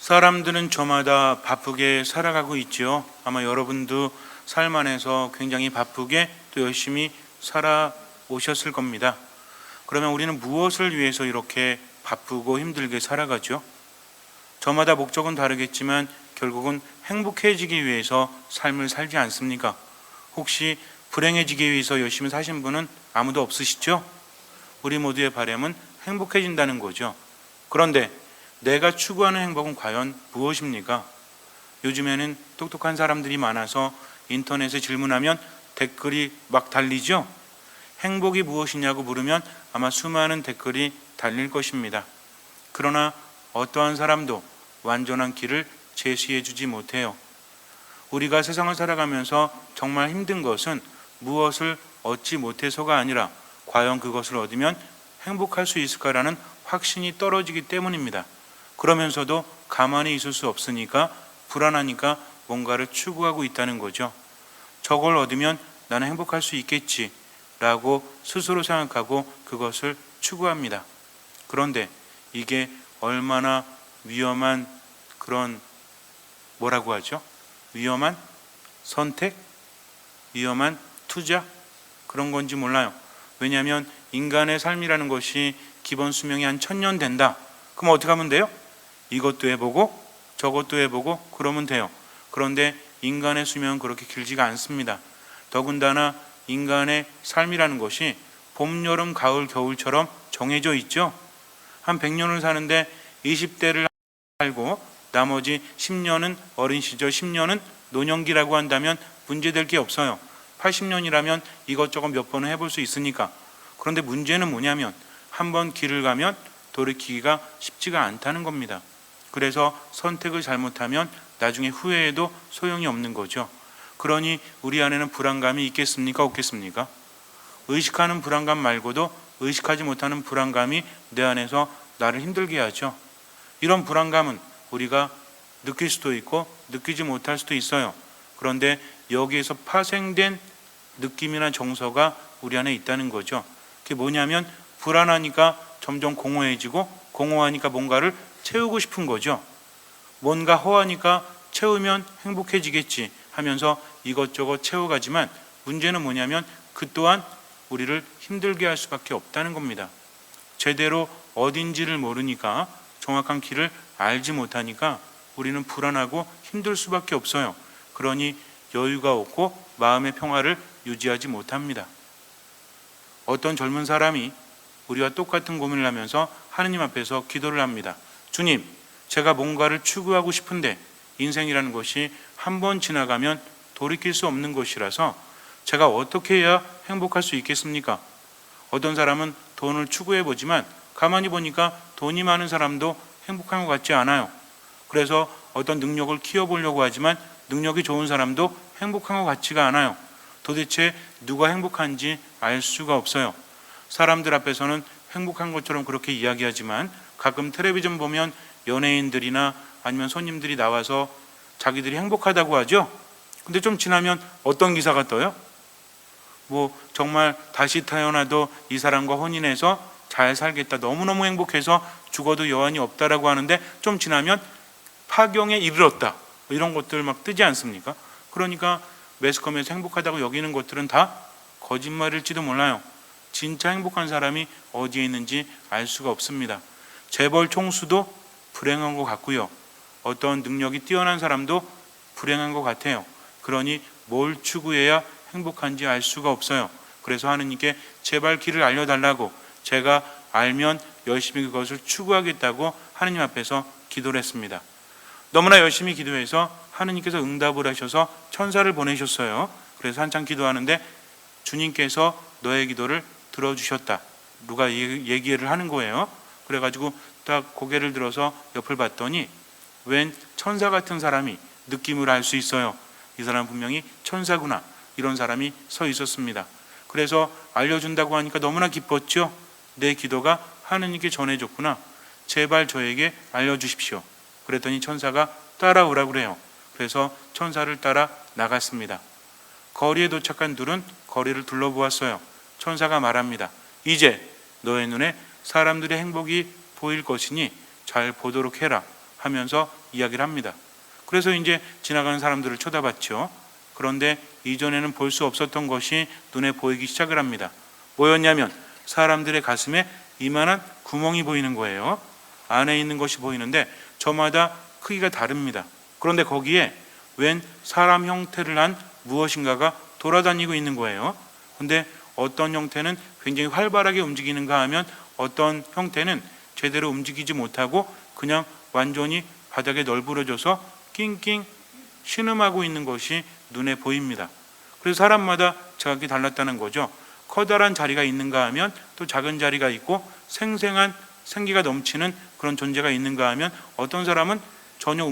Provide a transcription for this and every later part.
사람들은 저마다 바쁘게 살아가고 있지요. 아마 여러분도 삶 안에서 굉장히 바쁘게 또 열심히 살아오셨을 겁니다. 그러면 우리는 무엇을 위해서 이렇게 바쁘고 힘들게 살아가죠? 저마다 목적은 다르겠지만 결국은 행복해지기 위해서 삶을 살지 않습니까? 혹시 불행해지기 위해서 열심히 사신 분은 아무도 없으시죠? 우리 모두의 바람은 행복해진다는 거죠. 그런데 내가 추구하는 행복은 과연 무엇입니까? 요즘에는 똑똑한 사람들이 많아서 인터넷에 질문하면 댓글이 막 달리죠? 행복이 무엇이냐고 물으면 아마 수많은 댓글이 달릴 것입니다. 그러나 어떠한 사람도 완전한 길을 제시해 주지 못해요. 우리가 세상을 살아가면서 정말 힘든 것은 무엇을 얻지 못해서가 아니라 과연 그것을 얻으면 행복할 수 있을까라는 확신이 떨어지기 때문입니다. 그러면서도 가만히 있을 수 없으니까 불안하니까 뭔가를 추구하고 있다는 거죠. 저걸 얻으면 나는 행복할 수 있겠지 라고 스스로 생각하고 그것을 추구합니다. 그런데 이게 얼마나 위험한 그런 뭐라고 하죠? 위험한 선택? 위험한 투자? 그런 건지 몰라요. 왜냐하면 인간의 삶이라는 것이 기본 수명이 한 1000년 된다. 그럼 어떻게 하면 돼요? 이것도 해보고 저것도 해보고 그러면 돼요. 그런데 인간의 수명은 그렇게 길지가 않습니다. 더군다나 인간의 삶이라는 것이 봄, 여름, 가을, 겨울처럼 정해져 있죠. 한 100년을 사는데 20대를 살고 나머지 10년은 어린 시절, 10년은 노년기라고 한다면 문제될 게 없어요. 80년이라면 이것저것 몇 번은 해볼 수 있으니까. 그런데 문제는 뭐냐면 한번 길을 가면 돌이키기가 쉽지가 않다는 겁니다. 그래서 선택을 잘못하면 나중에 후회해도 소용이 없는 거죠. 그러니 우리 안에는 불안감이 있겠습니까? 없겠습니까? 의식하는 불안감 말고도 의식하지 못하는 불안감이 내 안에서 나를 힘들게 하죠. 이런 불안감은 우리가 느낄 수도 있고 느끼지 못할 수도 있어요. 그런데 여기에서 파생된 느낌이나 정서가 우리 안에 있다는 거죠. 그게 뭐냐면 불안하니까 점점 공허해지고 공허하니까 뭔가를 채우고 싶은 거죠. 뭔가 허하니까 채우면 행복해지겠지 하면서 이것저것 채워가지만 문제는 뭐냐면 그 또한 우리를 힘들게 할 수밖에 없다는 겁니다. 제대로 어딘지를 모르니까 정확한 길을 알지 못하니까 우리는 불안하고 힘들 수밖에 없어요. 그러니 여유가 없고 마음의 평화를 유지하지 못합니다. 어떤 젊은 사람이 우리와 똑같은 고민을 하면서 하느님 앞에서 기도를 합니다. 주님, 제가 뭔가를 추구하고 싶은데 인생이라는 것이 한 번 지나가면 돌이킬 수 없는 것이라서 제가 어떻게 해야 행복할 수 있겠습니까? 어떤 사람은 돈을 추구해보지만 가만히 보니까 돈이 많은 사람도 행복한 것 같지 않아요. 그래서 어떤 능력을 키워보려고 하지만 능력이 좋은 사람도 행복한 것 같지가 않아요. 도대체 누가 행복한지 알 수가 없어요. 사람들 앞에서는 행복한 것처럼 그렇게 이야기하지만 가끔 텔레비전 보면 연예인들이나 아니면 손님들이 나와서 자기들이 행복하다고 하죠. 근데 좀 지나면 어떤 기사가 떠요? 뭐 정말 다시 태어나도 이 사람과 혼인해서 잘 살겠다, 너무너무 행복해서 죽어도 여한이 없다라고 하는데 좀 지나면 파경에 이르렀다, 이런 것들 막 뜨지 않습니까? 그러니까 매스컴에서 행복하다고 여기는 것들은 다 거짓말일지도 몰라요. 진짜 행복한 사람이 어디에 있는지 알 수가 없습니다. 재벌 총수도 불행한 것 같고요. 어떤 능력이 뛰어난 사람도 불행한 것 같아요. 그러니 뭘 추구해야 행복한지 알 수가 없어요. 그래서 하느님께 제발 길을 알려달라고 제가 알면 열심히 그것을 추구하겠다고 하느님 앞에서 기도를 했습니다. 너무나 열심히 기도해서 하느님께서 응답을 하셔서 천사를 보내셨어요. 그래서 한참 기도하는데 주님께서 너의 기도를 들어주셨다, 누가 얘기를 하는 거예요. 그래가지고 딱 고개를 들어서 옆을 봤더니 웬 천사 같은 사람이 느낌을 알 수 있어요. 이 사람 분명히 천사구나, 이런 사람이 서 있었습니다. 그래서 알려준다고 하니까 너무나 기뻤죠. 내 기도가 하느님께 전해졌구나, 제발 저에게 알려주십시오. 그랬더니 천사가 따라오라고 그래요. 그래서 천사를 따라 나갔습니다. 거리에 도착한 둘은 거리를 둘러보았어요. 천사가 말합니다. 이제 너의 눈에 사람들의 행복이 보일 것이니 잘 보도록 해라. 하면서 이야기를 합니다. 그래서 이제 지나가는 사람들을 쳐다봤죠. 그런데 이전에는 볼 수 없었던 것이 눈에 보이기 시작을 합니다. 뭐였냐면 사람들의 가슴에 이만한 구멍이 보이는 거예요. 안에 있는 것이 보이는데 저마다 크기가 다릅니다. 그런데 거기에 웬 사람 형태를 한 무엇인가가 돌아다니고 있는 거예요. 근데 어떤 형태는 굉장히 활발하게 움직이는가 하면 어떤 형태는 제대로 움직이지 못하고 그냥 완전히 바닥에 널브러져서 낑낑 신음하고 있는 것이 눈에 보입니다. 그래서 사람마다 자각이 달랐다는 거죠. 커다란 자리가 있는가 하면 또 작은 자리가 있고 생생한 생기가 넘치는 그런 존재가 있는가 하면 어떤 사람은 전혀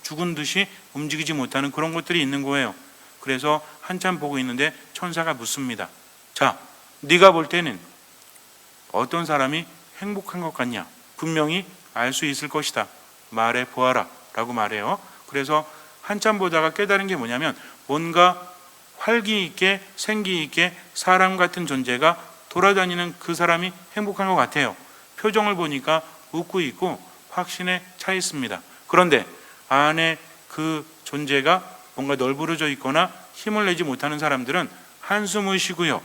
죽은 듯이 움직이지 못하는 그런 것들이 있는 거예요. 그래서 한참 보고 있는데 천사가 묻습니다. 자, 네가 볼 때는 어떤 사람이 행복한 것 같냐? 분명히 알 수 있을 것이다. 말해 보아라 라고 말해요. 그래서 한참 보다가 깨달은 게 뭐냐면 뭔가 활기 있게 생기 있게 사람 같은 존재가 돌아다니는 그 사람이 행복한 것 같아요. 표정을 보니까 웃고 있고 확신에 차 있습니다. 그런데 안에 그 존재가 뭔가 널브러져 있거나 힘을 내지 못하는 사람들은 한숨을 쉬고요.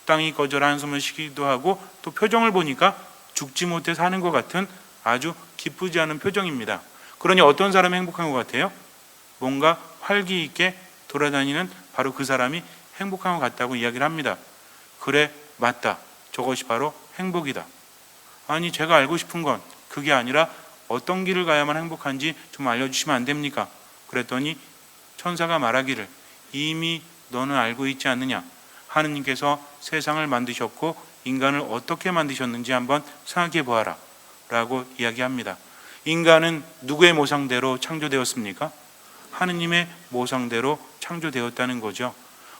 땅이 꺼져라 한숨을 쉬기도 하고 또 표정을 보니까 죽지 못해 사는 것 같은 아주 기쁘지 않은 표정입니다. 그러니 어떤 사람이 행복한 것 같아요? 뭔가 활기 있게 돌아다니는 바로 그 사람이 행복한 것 같다고 이야기를 합니다. 그래, 맞다. 저것이 바로 행복이다. 아니, 제가 알고 싶은 건 그게 아니라 어떤 길을 가야만 행복한지 좀 알려주시면 안 됩니까? 그랬더니 천사가 말하기를 이미 너는 알고 있지 않느냐? 하느님께서 세상을 만드셨고 인간을 어떻게 만드셨는지 한번 생각해 보아라 라고 이야기합니다. 인간은 누구의 모상대로 창조되었습니까? 하느님의 모상대로 창조되었다는 거죠.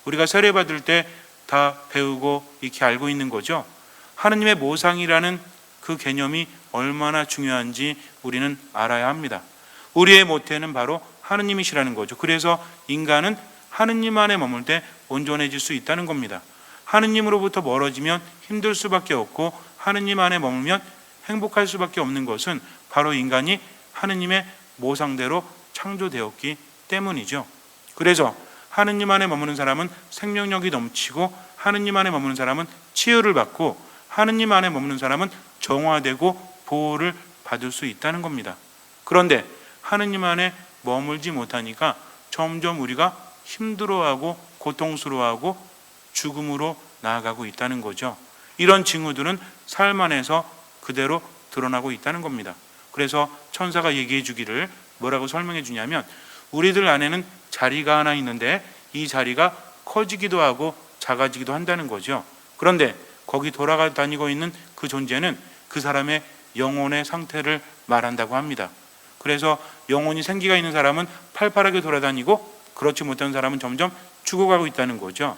우리가 세례받을 때 다 배우고 이렇게 알고 있는 거죠. 하느님의 모상이라는 그 개념이 얼마나 중요한지 우리는 알아야 합니다. 우리의 모태는 바로 하느님이시라는 거죠. 그래서 인간은 하느님 안에 머물 때 온전해질 수 있다는 겁니다. 하느님으로부터 멀어지면 힘들 수밖에 없고 하느님 안에 머물면 행복할 수밖에 없는 것은 바로 인간이 하느님의 모상대로 창조되었기 때문이죠. 그래서 하느님 안에 머무는 사람은 생명력이 넘치고 하느님 안에 머무는 사람은 치유를 받고 하느님 안에 머무는 사람은 정화되고 보호를 받을 수 있다는 겁니다. 그런데 하느님 안에 머물지 못하니까 점점 우리가 힘들어하고 고통스러워하고 죽음으로 나아가고 있다는 거죠. 이런 징후들은 삶 안에서 그대로 드러나고 있다는 겁니다. 그래서 천사가 얘기해 주기를 뭐라고 설명해 주냐면 우리들 안에는 자리가 하나 있는데 이 자리가 커지기도 하고 작아지기도 한다는 거죠. 그런데 거기 돌아다니고 있는 그 존재는 그 사람의 영혼의 상태를 말한다고 합니다. 그래서 영혼이 생기가 있는 사람은 팔팔하게 돌아다니고 그렇지 못한 사람은 점점 죽어가고 있다는 거죠.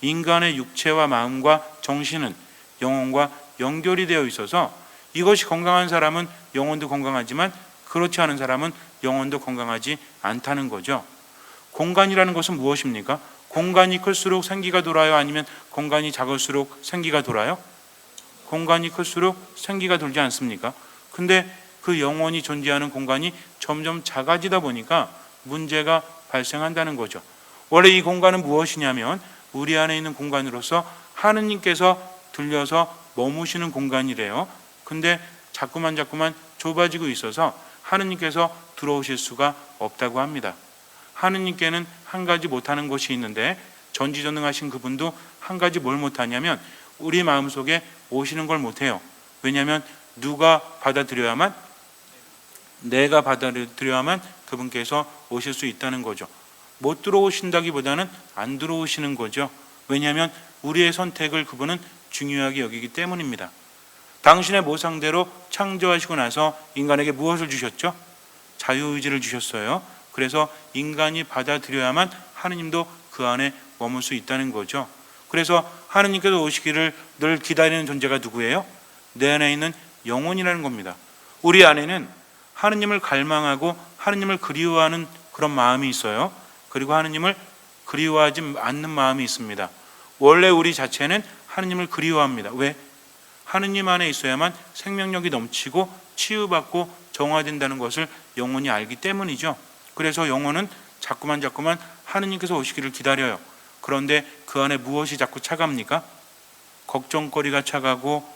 인간의 육체와 마음과 정신은 영혼과 연결이 되어 있어서 이것이 건강한 사람은 영혼도 건강하지만 그렇지 않은 사람은 영혼도 건강하지 않다는 거죠. 공간이라는 것은 무엇입니까? 공간이 클수록 생기가 돌아요? 아니면 공간이 작을수록 생기가 돌아요? 공간이 클수록 생기가 돌지 않습니까? 근데 그 영혼이 존재하는 공간이 점점 작아지다 보니까 문제가 발생한다는 거죠. 원래 이 공간은 무엇이냐면 우리 안에 있는 공간으로서 하느님께서 들려서 머무시는 공간이래요. 근데 자꾸만 좁아지고 있어서 하느님께서 들어오실 수가 없다고 합니다. 하느님께는 한 가지 못하는 것이 있는데 전지전능하신 그분도 한 가지 뭘 못하냐면 우리 마음속에 오시는 걸 못해요. 왜냐하면 누가 받아들여야만 내가 받아들여야만 그분께서 오실 수 있다는 거죠. 못 들어오신다기보다는 안 들어오시는 거죠. 왜냐하면 우리의 선택을 그분은 중요하게 여기기 때문입니다. 당신의 모상대로 창조하시고 나서 인간에게 무엇을 주셨죠? 자유의지를 주셨어요. 그래서 인간이 받아들여야만 하느님도 그 안에 머물 수 있다는 거죠. 그래서 하느님께서 오시기를 늘 기다리는 존재가 누구예요? 내 안에 있는 영혼이라는 겁니다. 우리 안에는 하느님을 갈망하고 하느님을 그리워하는 그런 마음이 있어요. 그리고 하느님을 그리워하지 않는 마음이 있습니다. 원래 우리 자체는 하느님을 그리워합니다. 왜? 하느님 안에 있어야만 생명력이 넘치고 치유받고 정화된다는 것을 영혼이 알기 때문이죠. 그래서 영혼은 자꾸만 하느님께서 오시기를 기다려요. 그런데 그 안에 무엇이 자꾸 차갑니까? 걱정거리가 차가고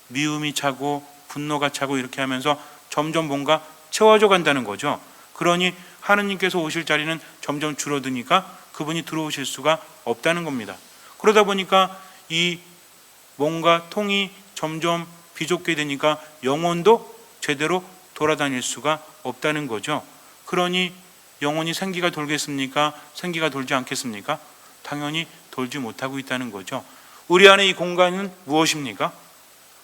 미움이 차고 분노가 차고 이렇게 하면서 점점 뭔가 채워져 간다는 거죠. 그러니 하느님께서 오실 자리는 점점 줄어드니까 그분이 들어오실 수가 없다는 겁니다. 그러다 보니까 이 뭔가 통이 점점 비좁게 되니까 영혼도 제대로 돌아다닐 수가 없다는 거죠. 그러니 영혼이 생기가 돌겠습니까? 생기가 돌지 않겠습니까? 당연히 돌지 못하고 있다는 거죠. 우리 안에 이 공간은 무엇입니까?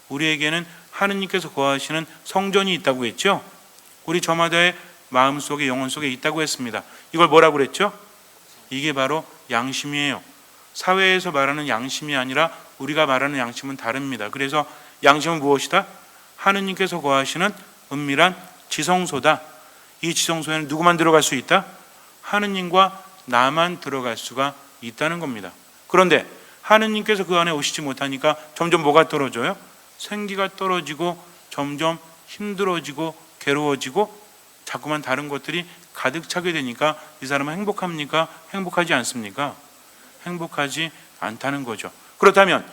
우리에게는 하느님께서 거하시는 성전이 있다고 했죠. 우리 저마다의 마음속에 영혼 속에 있다고 했습니다. 이걸 뭐라고 그랬죠? 이게 바로 양심이에요. 사회에서 말하는 양심이 아니라 우리가 말하는 양심은 다릅니다. 그래서 양심은 무엇이다? 하느님께서 거하시는 은밀한 지성소다. 이 지성소에는 누구만 들어갈 수 있다? 하느님과 나만 들어갈 수가 있다는 겁니다. 그런데 하느님께서 그 안에 오시지 못하니까 점점 뭐가 떨어져요? 생기가 떨어지고 점점 힘들어지고 괴로워지고 자꾸만 다른 것들이 가득 차게 되니까 이 사람은 행복합니까? 행복하지 않습니까? 행복하지 않다는 거죠. 그렇다면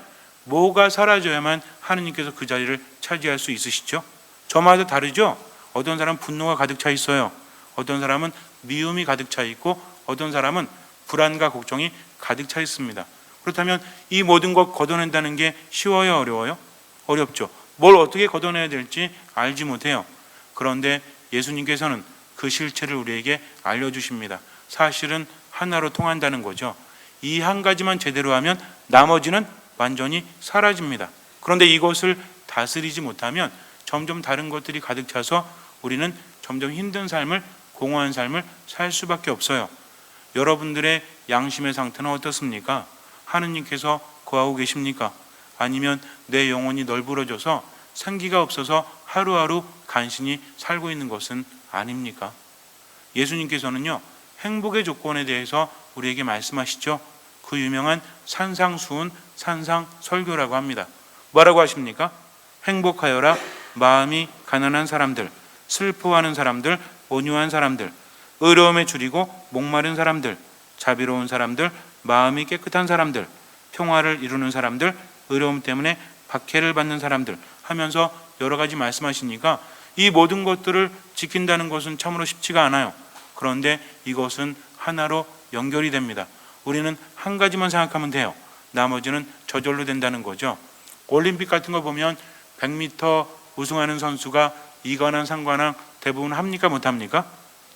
뭐가 사라져야만 하느님께서 그 자리를 차지할 수 있으시죠? 저마다 다르죠? 어떤 사람은 분노가 가득 차 있어요. 어떤 사람은 미움이 가득 차 있고 어떤 사람은 불안과 걱정이 가득 차 있습니다. 그렇다면 이 모든 것 걷어낸다는 게 쉬워요? 어려워요? 어렵죠. 뭘 어떻게 걷어내야 될지 알지 못해요. 그런데 예수님께서는 그 실체를 우리에게 알려주십니다. 사실은 하나로 통한다는 거죠. 이 한 가지만 제대로 하면 나머지는 완전히 사라집니다. 그런데 이것을 다스리지 못하면 점점 다른 것들이 가득 차서 우리는 점점 힘든 삶을, 공허한 삶을 살 수밖에 없어요. 여러분들의 양심의 상태는 어떻습니까? 하느님께서 거하고 계십니까? 아니면 내 영혼이 널브러져서 생기가 없어서 하루하루 간신히 살고 있는 것은 아닙니까? 예수님께서는요, 행복의 조건에 대해서 우리에게 말씀하시죠. 그 유명한 산상수훈 산상설교라고 합니다. 뭐라고 하십니까? 행복하여라 마음이 가난한 사람들, 슬퍼하는 사람들, 온유한 사람들, 의로움에 줄이고 목마른 사람들, 자비로운 사람들, 마음이 깨끗한 사람들, 평화를 이루는 사람들, 의로움 때문에 박해를 받는 사람들 하면서 여러 가지 말씀하시니까 이 모든 것들을 지킨다는 것은 참으로 쉽지가 않아요. 그런데 이것은 하나로 연결이 됩니다. 우리는 한 가지만 생각하면 돼요. 나머지는 저절로 된다는 거죠. 올림픽 같은 거 보면 100m 우승하는 선수가 이관왕, 상관왕 대부분 합니까? 못합니까?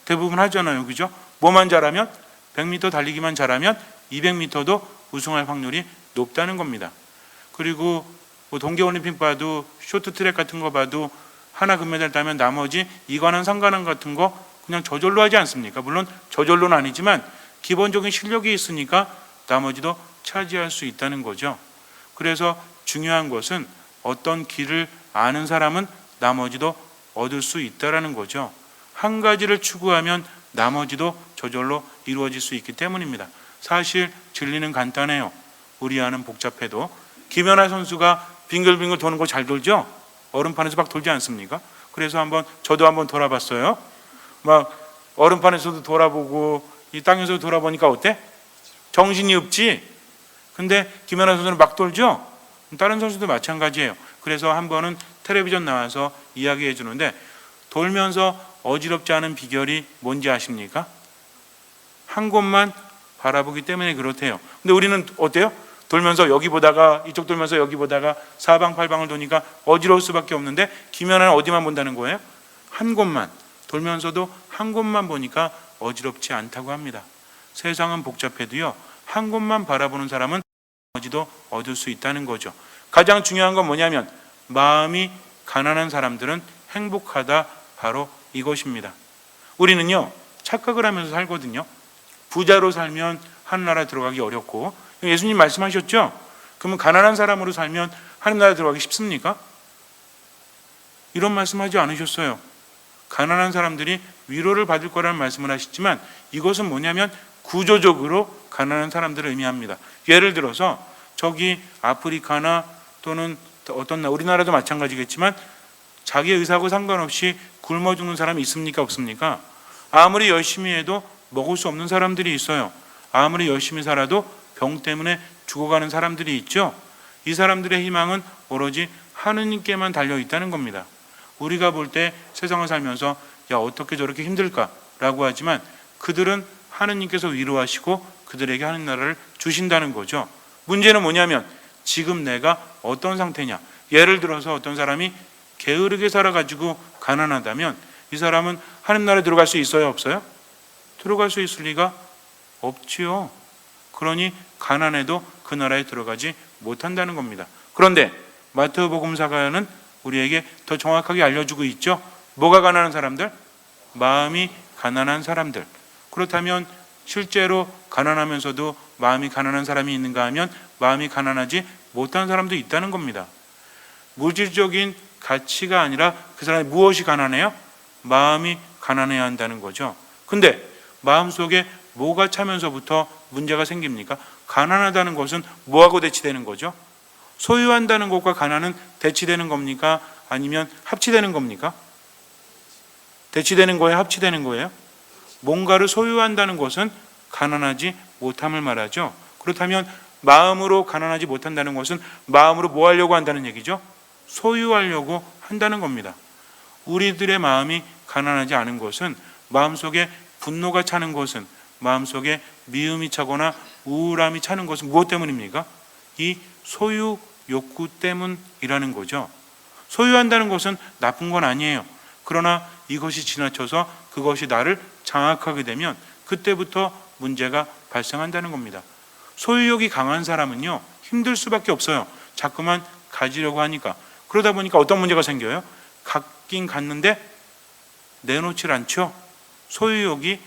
대부분 하잖아요. 그죠? 뭐만 잘하면 100m 달리기만 잘하면 200m도 우승할 확률이 높다는 겁니다. 그리고 뭐 동계올림픽 봐도 쇼트트랙 같은 거 봐도 하나 금메달 따면 나머지 이관왕, 상관왕 같은 거 그냥 저절로 하지 않습니까? 물론 저절로는 아니지만 기본적인 실력이 있으니까 나머지도 차지할 수 있다는 거죠. 그래서 중요한 것은 어떤 길을 아는 사람은 나머지도 얻을 수 있다는 거죠. 한 가지를 추구하면 나머지도 저절로 이루어질 수 있기 때문입니다. 사실 진리는 간단해요. 우리 안은 복잡해도 김연아 선수가 빙글빙글 도는 거 잘 돌죠? 얼음판에서 막 돌지 않습니까? 그래서 저도 한번 돌아봤어요. 막 얼음판에서도 돌아보고 이 땅에서도 돌아보니까 어때? 정신이 없지? 근데 김연아 선수는 막 돌죠? 다른 선수도 마찬가지예요. 그래서 한 번은 텔레비전 나와서 이야기해 주는데 돌면서 어지럽지 않은 비결이 뭔지 아십니까? 한 곳만 바라보기 때문에 그렇대요. 근데 우리는 어때요? 돌면서 여기 보다가 이쪽 돌면서 여기 보다가 사방팔방을 도니까 어지러울 수밖에 없는데 김연아는 어디만 본다는 거예요? 한 곳만. 돌면서도 한 곳만 보니까 어지럽지 않다고 합니다. 세상은 복잡해도요, 한 곳만 바라보는 사람은 나머지도 얻을 수 있다는 거죠. 가장 중요한 건 뭐냐면 마음이 가난한 사람들은 행복하다, 바로 이것입니다. 우리는요 착각을 하면서 살거든요. 부자로 살면 하늘나라 들어가기 어렵고, 예수님 말씀하셨죠? 그러면 가난한 사람으로 살면 하늘나라 들어가기 쉽습니까? 이런 말씀하지 않으셨어요. 가난한 사람들이 위로를 받을 거라는 말씀을 하시지만 이것은 뭐냐면 구조적으로 가난한 사람들을 의미합니다. 예를 들어서 저기 아프리카나 또는 어떤 우리나라도 마찬가지겠지만 자기 의사하고 상관없이 굶어 죽는 사람이 있습니까? 없습니까? 아무리 열심히 해도 먹을 수 없는 사람들이 있어요. 아무리 열심히 살아도 병 때문에 죽어가는 사람들이 있죠. 이 사람들의 희망은 오로지 하느님께만 달려 있다는 겁니다. 우리가 볼 때 세상을 살면서 야 어떻게 저렇게 힘들까라고 하지만 그들은 하느님께서 위로하시고 그들에게 하는 나라를 주신다는 거죠. 문제는 뭐냐면 지금 내가 어떤 상태냐. 예를 들어서 어떤 사람이 게으르게 살아가지고 가난하다면 이 사람은 하나님 나라에 들어갈 수 있어요? 없어요? 들어갈 수 있을 리가 없지요. 그러니 가난해도 그 나라에 들어가지 못한다는 겁니다. 그런데 마태복음사가는 우리에게 더 정확하게 알려주고 있죠. 뭐가 가난한 사람들? 마음이 가난한 사람들. 그렇다면 실제로 가난하면서도 마음이 가난한 사람이 있는가 하면 마음이 가난하지 못한 사람도 있다는 겁니다. 물질적인 가치가 아니라 그 사람이 무엇이 가난해요? 마음이 가난해야 한다는 거죠. 근데 마음속에 뭐가 차면서부터 문제가 생깁니까? 가난하다는 것은 뭐하고 대치되는 거죠? 소유한다는 것과 가난은 대치되는 겁니까? 아니면 합치되는 겁니까? 대치되는 거예요? 합치되는 거예요? 뭔가를 소유한다는 것은 가난하지 못함을 말하죠. 그렇다면 마음으로 가난하지 못한다는 것은 마음으로 뭐 하려고 한다는 얘기죠? 소유하려고 한다는 겁니다. 우리들의 마음이 가난하지 않은 것은 마음속에 분노가 차는 것은 마음속에 미움이 차거나 우울함이 차는 것은 무엇 때문입니까? 이 소유 욕구 때문이라는 거죠. 소유한다는 것은 나쁜 건 아니에요. 그러나 이것이 지나쳐서 그것이 나를 장악하게 되면 그때부터 문제가 발생한다는 겁니다. 소유욕이 강한 사람은요 힘들 수밖에 없어요. 자꾸만 가지려고 하니까. 그러다 보니까 어떤 문제가 생겨요? 갖긴 갖는데 내놓질 않죠. 소유욕이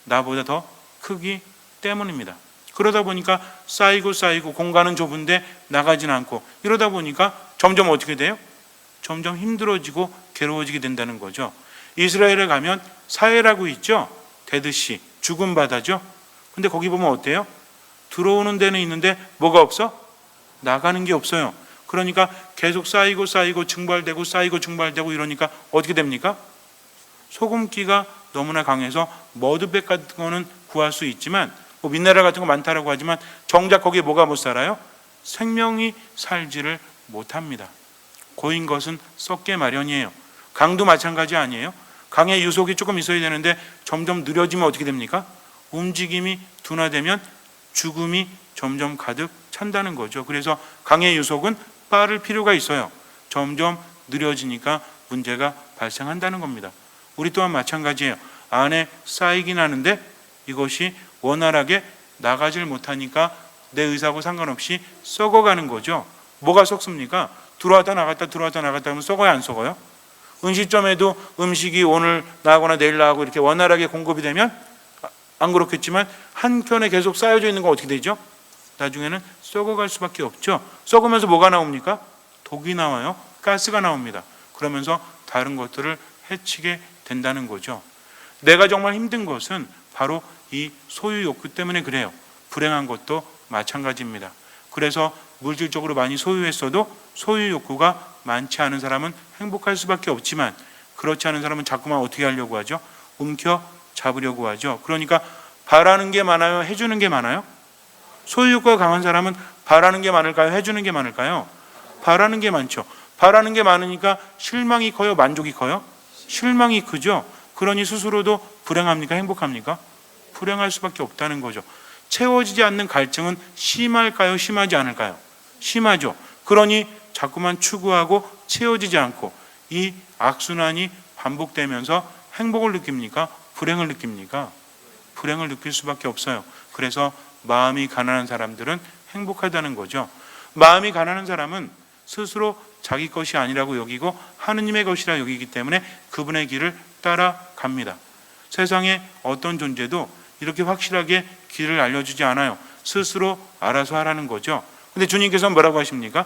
나보다 더 크기 때문입니다. 그러다 보니까 쌓이고 공간은 좁은데 나가진 않고 이러다 보니까 점점 어떻게 돼요? 점점 힘들어지고 괴로워지게 된다는 거죠. 이스라엘에 가면 사해라고 있죠. 대드시 죽은 바다죠. 근데 거기 보면 어때요? 들어오는 데는 있는데 뭐가 없어? 나가는 게 없어요. 그러니까 계속 쌓이고 증발되고 쌓이고 증발되고 이러니까 어떻게 됩니까? 소금기가 너무나 강해서 머드백 같은 거는 구할 수 있지만 뭐 미네랄 같은 거 많다라고 하지만 정작 거기에 뭐가 못 살아요? 생명이 살지를 못합니다. 고인 것은 썩게 마련이에요. 강도 마찬가지 아니에요? 강의 유속이 조금 있어야 되는데 점점 느려지면 어떻게 됩니까? 움직임이 둔화되면 죽음이 점점 가득 찬다는 거죠. 그래서 강의 유속은 빠를 필요가 있어요. 점점 느려지니까 문제가 발생한다는 겁니다. 우리 또한 마찬가지예요. 안에 쌓이긴 하는데 이것이 원활하게 나가질 못하니까 내 의사하고 상관없이 썩어가는 거죠. 뭐가 썩습니까? 들어왔다 나갔다 하면 썩어요, 안 썩어요? 음식점에도 음식이 오늘 나가거나 내일 나가고 이렇게 원활하게 공급이 되면 안 그렇겠지만 한켠에 계속 쌓여져 있는 건 어떻게 되죠? 나중에는 썩어갈 수밖에 없죠. 썩으면서 뭐가 나옵니까? 독이 나와요. 가스가 나옵니다. 그러면서 다른 것들을 해치게 된다는 거죠. 내가 정말 힘든 것은 바로 이 소유 욕구 때문에 그래요. 불행한 것도 마찬가지입니다. 그래서 물질적으로 많이 소유했어도 소유 욕구가 많지 않은 사람은 행복할 수밖에 없지만 그렇지 않은 사람은 자꾸만 어떻게 하려고 하죠? 움켜 잡으려고 하죠. 그러니까 바라는 게 많아요? 해주는 게 많아요? 소유 욕구가 강한 사람은 바라는 게 많을까요? 해주는 게 많을까요? 바라는 게 많죠. 바라는 게 많으니까 실망이 커요? 만족이 커요? 실망이 크죠. 그러니 스스로도 불행합니까? 행복합니까? 불행할 수밖에 없다는 거죠. 채워지지 않는 갈증은 심할까요? 심하지 않을까요? 심하죠. 그러니 자꾸만 추구하고 채워지지 않고 이 악순환이 반복되면서 행복을 느낍니까? 불행을 느낍니까? 불행을 느낄 수밖에 없어요. 그래서 마음이 가난한 사람들은 행복하다는 거죠. 마음이 가난한 사람은 스스로 자기 것이 아니라고 여기고 하느님의 것이라 여기기 때문에 그분의 길을 따라갑니다. 세상에 어떤 존재도 이렇게 확실하게 길을 알려주지 않아요. 스스로 알아서 하라는 거죠. 근데 주님께서는 뭐라고 하십니까?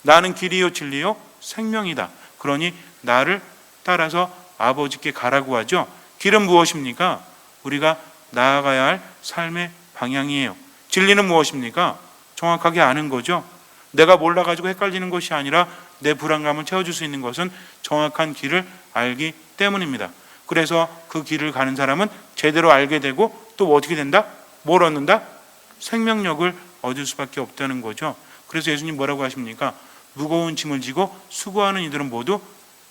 나는 길이요 진리요 생명이다. 그러니 나를 따라서 아버지께 가라고 하죠. 길은 무엇입니까? 우리가 나아가야 할 삶의 방향이에요. 진리는 무엇입니까? 정확하게 아는 거죠. 내가 몰라가지고 헷갈리는 것이 아니라 내 불안감을 채워줄 수 있는 것은 정확한 길을 알기 때문입니다. 그래서 그 길을 가는 사람은 제대로 알게 되고 또 어떻게 된다? 뭘 얻는다? 생명력을 얻을 수밖에 없다는 거죠. 그래서 예수님 뭐라고 하십니까? 무거운 짐을 지고 수고하는 이들은 모두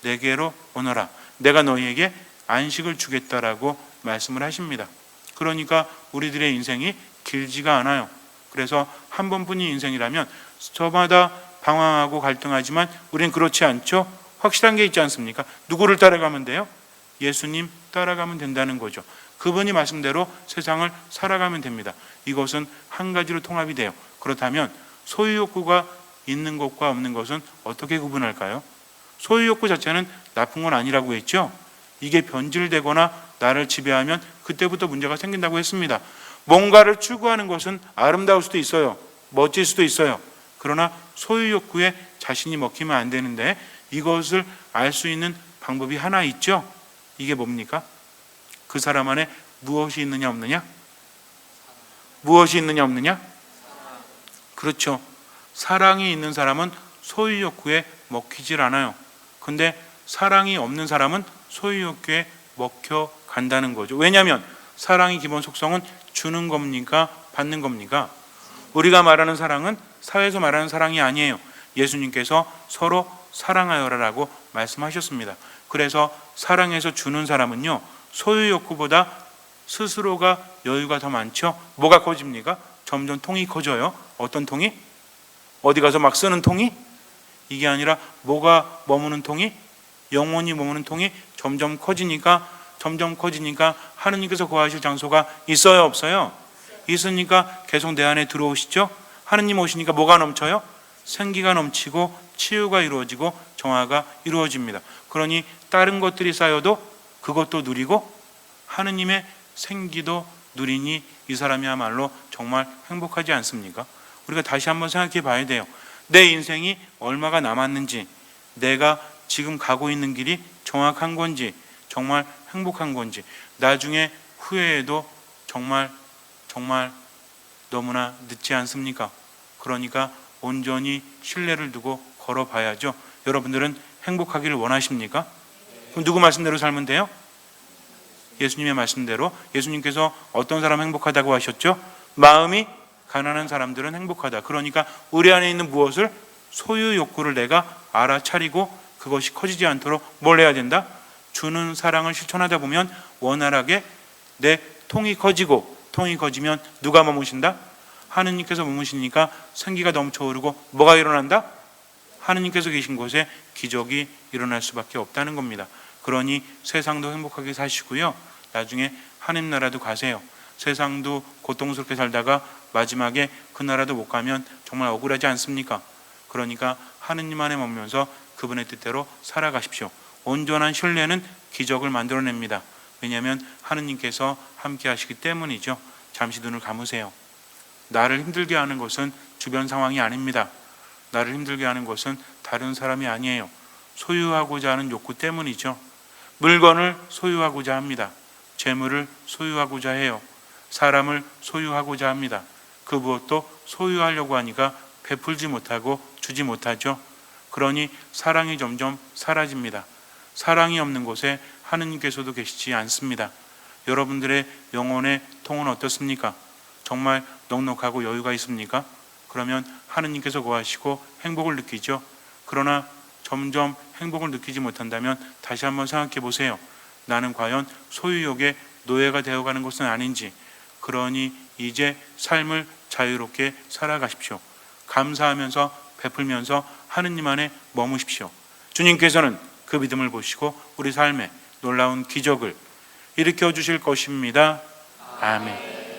내게로 오너라. 내가 너희에게 안식을 주겠다라고 말씀을 하십니다. 그러니까 우리들의 인생이 길지가 않아요. 그래서 한 번뿐인 인생이라면 저마다 방황하고 갈등하지만 우리는 그렇지 않죠. 확실한 게 있지 않습니까? 누구를 따라가면 돼요? 예수님 따라가면 된다는 거죠. 그분이 말씀대로 세상을 살아가면 됩니다. 이것은 한 가지로 통합이 돼요. 그렇다면 소유욕구가 있는 것과 없는 것은 어떻게 구분할까요? 소유욕구 자체는 나쁜 건 아니라고 했죠. 이게 변질되거나 나를 지배하면 그때부터 문제가 생긴다고 했습니다. 뭔가를 추구하는 것은 아름다울 수도 있어요. 멋질 수도 있어요. 그러나 소유욕구에 자신이 먹히면 안 되는데 이것을 알 수 있는 방법이 하나 있죠. 이게 뭡니까? 그 사람 안에 무엇이 있느냐 없느냐? 무엇이 있느냐 없느냐? 그렇죠. 사랑이 있는 사람은 소유욕구에 먹히질 않아요. 근데 사랑이 없는 사람은 소유욕구에 먹혀 간다는 거죠. 왜냐하면 사랑의 기본 속성은 주는 겁니까? 받는 겁니까? 우리가 말하는 사랑은 사회에서 말하는 사랑이 아니에요. 예수님께서 서로 사랑하여라라고 말씀하셨습니다. 그래서 사랑해서 주는 사람은요, 소유욕구보다 스스로가 여유가 더 많죠. 뭐가 커집니까? 점점 통이 커져요. 어떤 통이? 어디 가서 막 쓰는 통이? 이게 아니라 뭐가 머무는 통이? 영원히 머무는 통이 점점 커지니까 하느님께서 거하실 장소가 있어요 없어요? 있으니까 계속 내 안에 들어오시죠. 하느님 오시니까 뭐가 넘쳐요? 생기가 넘치고 치유가 이루어지고 정화가 이루어집니다. 그러니 다른 것들이 쌓여도 그것도 누리고 하느님의 생기도 누리니 이 사람이야말로 정말 행복하지 않습니까? 우리가 다시 한번 생각해 봐야 돼요. 내 인생이 얼마가 남았는지, 내가 지금 가고 있는 길이 정확한 건지, 정말 행복한 건지, 나중에 후회해도 정말 너무나 늦지 않습니까? 그러니까 온전히 신뢰를 두고 걸어봐야죠. 여러분들은 행복하기를 원하십니까? 그럼 누구 말씀대로 살면 돼요? 예수님의 말씀대로. 예수님께서 어떤 사람 행복하다고 하셨죠? 마음이 가난한 사람들은 행복하다. 그러니까 우리 안에 있는 무엇을? 소유 욕구를 내가 알아차리고 그것이 커지지 않도록 뭘 해야 된다? 주는 사랑을 실천하다 보면 원활하게 내 통이 커지고, 통이 커지면 누가 머무신다? 하느님께서 머무시니까 생기가 넘쳐오르고 뭐가 일어난다? 하느님께서 계신 곳에 기적이 일어날 수밖에 없다는 겁니다. 그러니 세상도 행복하게 사시고요, 나중에 하느님 나라도 가세요. 세상도 고통스럽게 살다가 마지막에 그 나라도 못 가면 정말 억울하지 않습니까? 그러니까 하느님 안에 머물면서 그분의 뜻대로 살아가십시오. 온전한 신뢰는 기적을 만들어냅니다. 왜냐하면 하느님께서 함께 하시기 때문이죠. 잠시 눈을 감으세요. 나를 힘들게 하는 것은 주변 상황이 아닙니다. 나를 힘들게 하는 것은 다른 사람이 아니에요. 소유하고자 하는 욕구 때문이죠. 물건을 소유하고자 합니다. 재물을 소유하고자 해요. 사람을 소유하고자 합니다. 그 무엇도 소유하려고 하니까 베풀지 못하고 주지 못하죠. 그러니 사랑이 점점 사라집니다. 사랑이 없는 곳에 하느님께서도 계시지 않습니다. 여러분들의 영혼의 통은 어떻습니까? 정말 넉넉하고 여유가 있습니까? 그러면 하느님께서 거하시고 행복을 느끼죠. 그러나 점점 행복을 느끼지 못한다면 다시 한번 생각해 보세요. 나는 과연 소유욕의 노예가 되어가는 것은 아닌지. 그러니 이제 삶을 자유롭게 살아가십시오. 감사하면서 베풀면서 하느님 안에 머무십시오. 주님께서는 그 믿음을 보시고 우리 삶에 놀라운 기적을 일으켜 주실 것입니다. 아멘.